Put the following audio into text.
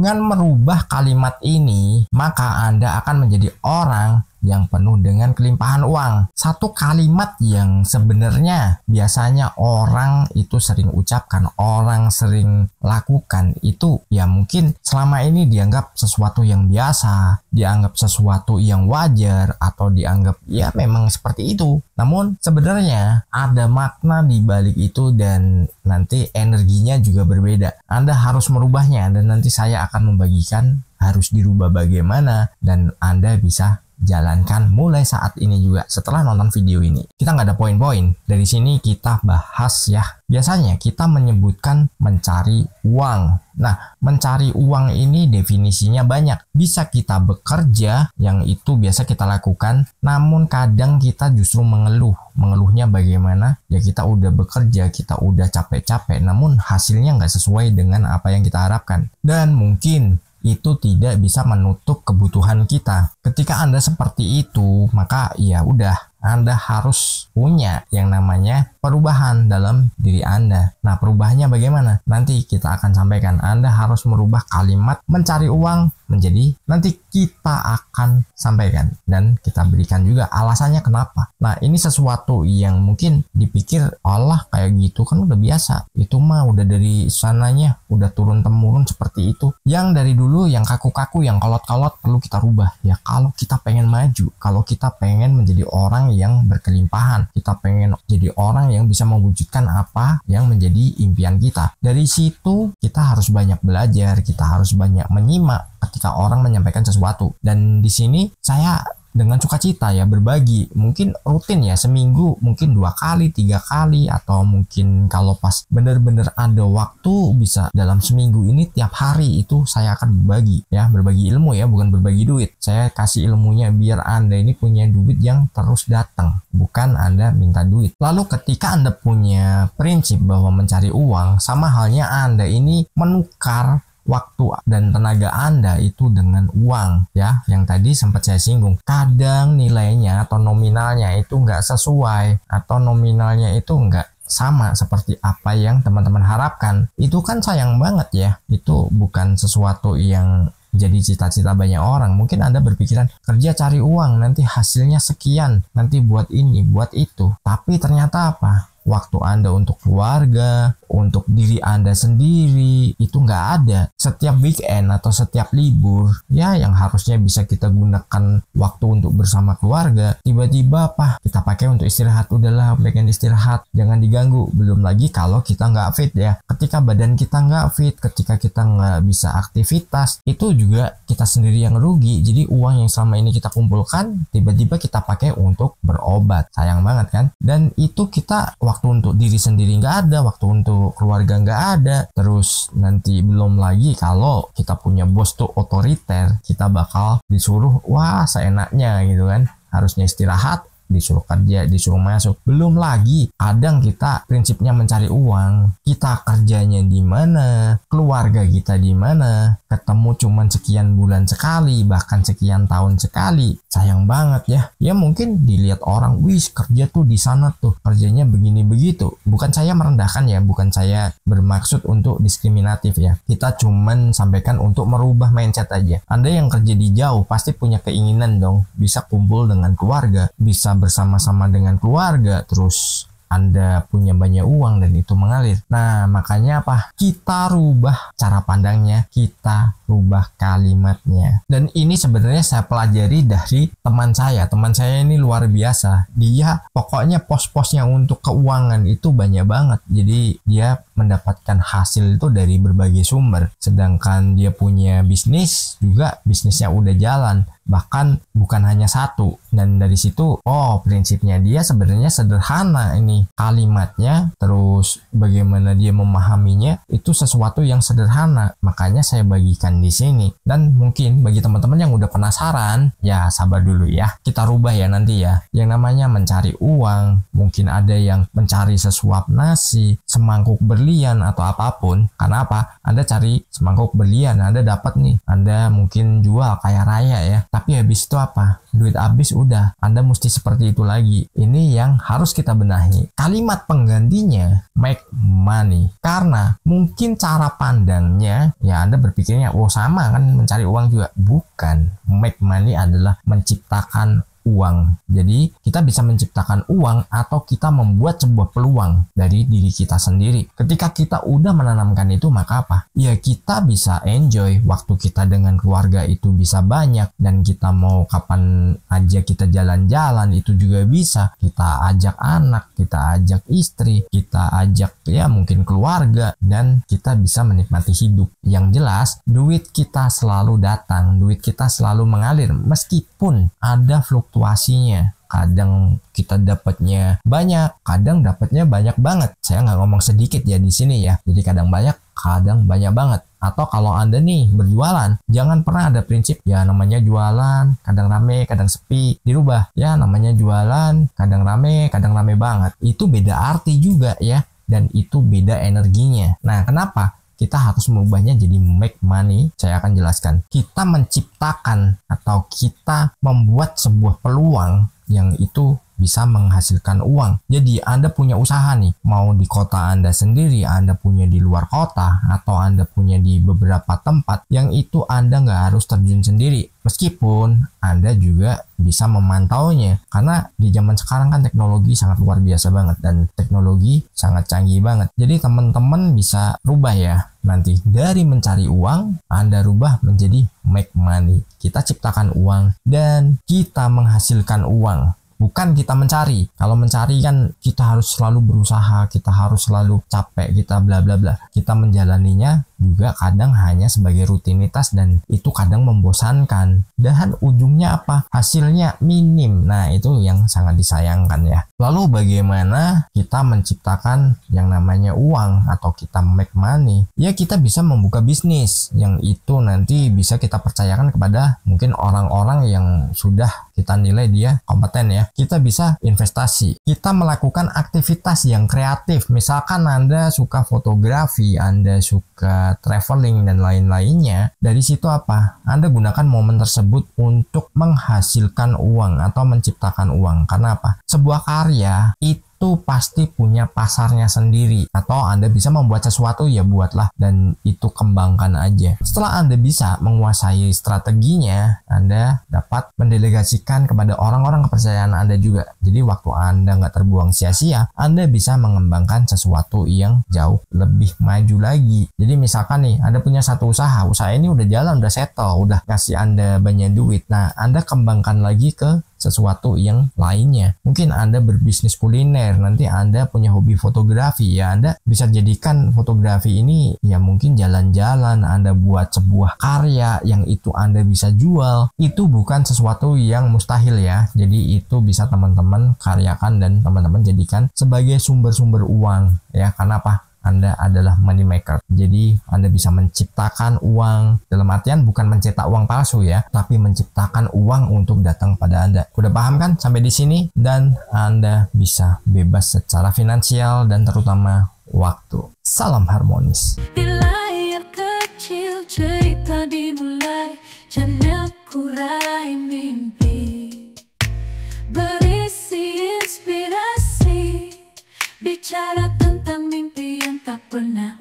Dengan merubah kalimat ini, maka Anda akan menjadi orang yang penuh dengan kelimpahan uang. Satu kalimat yang sebenarnya biasanya orang itu sering ucapkan, orang sering lakukan, itu ya mungkin selama ini dianggap sesuatu yang biasa, dianggap sesuatu yang wajar, atau dianggap ya memang seperti itu. Namun sebenarnya ada makna di balik itu dan nanti energinya juga berbeda. Anda harus merubahnya dan nanti saya akan membagikan harus dirubah bagaimana dan Anda bisa jalankan mulai saat ini juga setelah nonton video ini. Kita nggak ada poin-poin. Dari sini kita bahas ya. Biasanya kita menyebutkan mencari uang. Nah, mencari uang ini definisinya banyak. Bisa kita bekerja, yang itu biasa kita lakukan. Namun kadang kita justru mengeluh. Mengeluhnya bagaimana? Ya kita udah bekerja, kita udah capek-capek. Namun hasilnya nggak sesuai dengan apa yang kita harapkan. Dan mungkin itu tidak bisa menutup kebutuhan kita. Ketika Anda seperti itu, maka ya udah, Anda harus punya yang namanya perubahan dalam diri Anda. Nah, perubahannya bagaimana? Nanti kita akan sampaikan. Anda harus merubah kalimat mencari uang menjadi nanti kita akan sampaikan dan kita berikan juga alasannya kenapa. Nah, ini sesuatu yang mungkin dipikir Allah kayak gitu kan udah biasa. Itu mah udah dari sananya udah turun temurun seperti itu. Yang dari dulu yang kaku-kaku, yang kolot-kolot perlu kita rubah. Ya kalau kita pengen maju, kalau kita pengen menjadi orang yang berkelimpahan, kita pengen jadi orang yang bisa mewujudkan apa yang menjadi impian kita. Dari situ kita harus banyak belajar, kita harus banyak menyimak ketika orang menyampaikan sesuatu. Dan di sini saya dengan sukacita ya berbagi, mungkin rutin ya seminggu mungkin 2 kali 3 kali, atau mungkin kalau pas bener-bener ada waktu bisa dalam seminggu ini tiap hari itu saya akan berbagi ya, berbagi ilmu ya, bukan berbagi duit. Saya kasih ilmunya biar Anda ini punya duit yang terus datang, bukan Anda minta duit. Lalu ketika Anda punya prinsip bahwa mencari uang, sama halnya Anda ini menukar waktu dan tenaga Anda itu dengan uang ya, yang tadi sempat saya singgung. Kadang nilainya atau nominalnya itu nggak sesuai, atau nominalnya itu nggak sama seperti apa yang teman-teman harapkan. Itu kan sayang banget ya. Itu bukan sesuatu yang jadi cita-cita banyak orang. Mungkin Anda berpikiran kerja cari uang nanti hasilnya sekian, nanti buat ini buat itu, tapi ternyata apa? Waktu Anda untuk keluarga, untuk diri Anda sendiri itu nggak ada. Setiap weekend atau setiap libur ya yang harusnya bisa kita gunakan waktu untuk bersama keluarga, tiba-tiba apa kita pakai untuk istirahat. Udahlah, pengen istirahat, jangan diganggu. Belum lagi kalau kita nggak fit ya. Ketika badan kita nggak fit, ketika kita nggak bisa aktivitas, itu juga kita sendiri yang rugi. Jadi uang yang selama ini kita kumpulkan tiba-tiba kita pakai untuk berobat, sayang banget kan. Dan itu kita waktu untuk diri sendiri nggak ada, waktu untuk keluarga nggak ada. Terus nanti belum lagi kalau kita punya bos tuh otoriter, kita bakal disuruh wah seenaknya gitu kan, harusnya istirahat disuruh kerja, disuruh masuk. Belum lagi kadang kita prinsipnya mencari uang, kita kerjanya di mana, keluarga kita di mana, ketemu cuman sekian bulan sekali, bahkan sekian tahun sekali. Sayang banget ya. Ya mungkin dilihat orang, wis kerja tuh di sana tuh kerjanya begini begitu. Bukan saya merendahkan ya, bukan saya bermaksud untuk diskriminatif ya. Kita cuman sampaikan untuk merubah mindset aja. Anda yang kerja di jauh pasti punya keinginan dong bisa kumpul dengan keluarga, bisa bersama-sama dengan keluarga, terus Anda punya banyak uang dan itu mengalir. Nah, makanya apa? Kita rubah cara pandangnya, kita rubah kalimatnya. Dan ini sebenarnya saya pelajari dari teman saya. Teman saya ini luar biasa. Dia pokoknya pos-posnya untuk keuangan itu banyak banget. Jadi dia mendapatkan hasil itu dari berbagai sumber. Sedangkan dia punya bisnis juga, bisnisnya udah jalan. Bahkan bukan hanya satu. Dan dari situ, prinsipnya dia sebenarnya sederhana ini. Kalimatnya, terus bagaimana dia memahaminya, itu sesuatu yang sederhana. Makanya saya bagikan di sini. Dan mungkin bagi teman-teman yang udah penasaran, ya sabar dulu ya. Kita rubah ya nanti ya. Yang namanya mencari uang, mungkin ada yang mencari sesuap nasi, semangkuk berlian atau apapun. Karena apa? Anda cari semangkuk berlian, Anda dapat nih. Anda mungkin jual kaya raya ya. Tapi habis itu apa? Duit habis udah, Anda mesti seperti itu lagi. Ini yang harus kita benahi. Kalimat penggantinya make money. Karena mungkin cara pandangnya ya Anda berpikirnya oh sama kan mencari uang juga. Bukan. Make money adalah menciptakan uang. Jadi kita bisa menciptakan uang atau kita membuat sebuah peluang dari diri kita sendiri. Ketika kita udah menanamkan itu, maka apa? Ya kita bisa enjoy waktu kita dengan keluarga itu bisa banyak, dan kita mau kapan aja kita jalan-jalan itu juga bisa. Kita ajak anak, kita ajak istri, kita ajak ya mungkin keluarga, dan kita bisa menikmati hidup. Yang jelas duit kita selalu datang, duit kita selalu mengalir meskipun ada fluktuasinya. Kadang kita dapatnya banyak, kadang dapatnya banyak banget. Saya nggak ngomong sedikit ya di sini ya. Jadi kadang banyak, kadang banyak banget. Atau kalau Anda nih berjualan, jangan pernah ada prinsip ya namanya jualan, kadang rame, kadang sepi, dirubah. Ya namanya jualan, kadang rame banget. Itu beda arti juga ya, dan itu beda energinya. Nah, kenapa? Kita harus mengubahnya jadi make money. Saya akan jelaskan. Kita menciptakan atau kita membuat sebuah peluang yang itu bisa menghasilkan uang. Jadi Anda punya usaha nih, mau di kota Anda sendiri, Anda punya di luar kota, atau Anda punya di beberapa tempat, yang itu Anda nggak harus terjun sendiri. Meskipun Anda juga bisa memantaunya, karena di zaman sekarang kan teknologi sangat luar biasa banget, dan teknologi sangat canggih banget. Jadi teman-teman bisa rubah ya, nanti dari mencari uang, Anda rubah menjadi make money. Kita ciptakan uang, dan kita menghasilkan uang. Bukan kita mencari. Kalau mencari kan kita harus selalu berusaha, kita harus selalu capek, kita bla bla bla. Kita menjalaninya juga kadang hanya sebagai rutinitas, dan itu kadang membosankan. Dan ujungnya apa? Hasilnya minim. Nah, itu yang sangat disayangkan ya. Lalu bagaimana kita menciptakan yang namanya uang atau kita make money? Ya kita bisa membuka bisnis yang itu nanti bisa kita percayakan kepada mungkin orang-orang yang sudah kita nilai dia kompeten ya. Kita bisa investasi. Kita melakukan aktivitas yang kreatif. Misalkan Anda suka fotografi, Anda suka traveling dan lain-lainnya. Dari situ apa? Anda gunakan momen tersebut untuk menghasilkan uang atau menciptakan uang. Karena apa? Sebuah karya itu pasti punya pasarnya sendiri. Atau Anda bisa membuat sesuatu ya buatlah, dan itu kembangkan aja. Setelah Anda bisa menguasai strateginya, Anda dapat mendelegasikan kepada orang-orang kepercayaan Anda juga. Jadi waktu Anda nggak terbuang sia-sia, Anda bisa mengembangkan sesuatu yang jauh lebih maju lagi. Jadi misalkan nih Anda punya satu usaha ini udah jalan, udah settle, udah kasih Anda banyak duit. Nah, Anda kembangkan lagi ke sesuatu yang lainnya. Mungkin Anda berbisnis kuliner, nanti Anda punya hobi fotografi, ya Anda bisa jadikan fotografi ini ya mungkin jalan-jalan, Anda buat sebuah karya yang itu Anda bisa jual. Itu bukan sesuatu yang mustahil ya. Jadi itu bisa teman-teman karyakan dan teman-teman jadikan sebagai sumber-sumber uang ya. Karena apa? Anda adalah money maker. Jadi Anda bisa menciptakan uang, dalam artian bukan mencetak uang palsu ya, tapi menciptakan uang untuk datang pada Anda. Udah paham kan sampai di sini? Dan Anda bisa bebas secara finansial dan terutama waktu. Salam harmonis. Di layar kecil cerita dimulai, channel Kurai Mimpi, berisi inspirasi, bicara tentang mimpi yang tak pernah